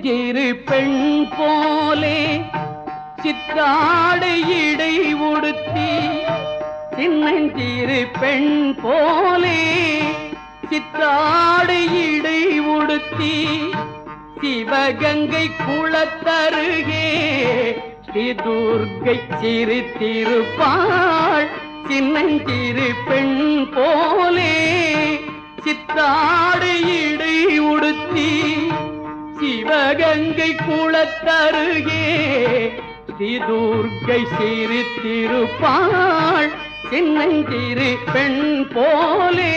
சின்னஞ்சிறு பெண் போலே சித்தாடை இடை உடுத்தி சின்னஞ்சிறு பெண் போலே சித்தாடை இடை உடுத்தி சிவகங்கை குளத்தருகே ஸ்ரீ துர்க்கை சிரித்திருப்பாள். சின்னஞ்சிறு பெண் போலே சித்தாடை இடை உடுத்தி சிவகங்கை குளத்தருகே ஸ்ரீ துர்க்கை சிரித்திருப்பாள். சின்னஞ்சிறு பெண் போலே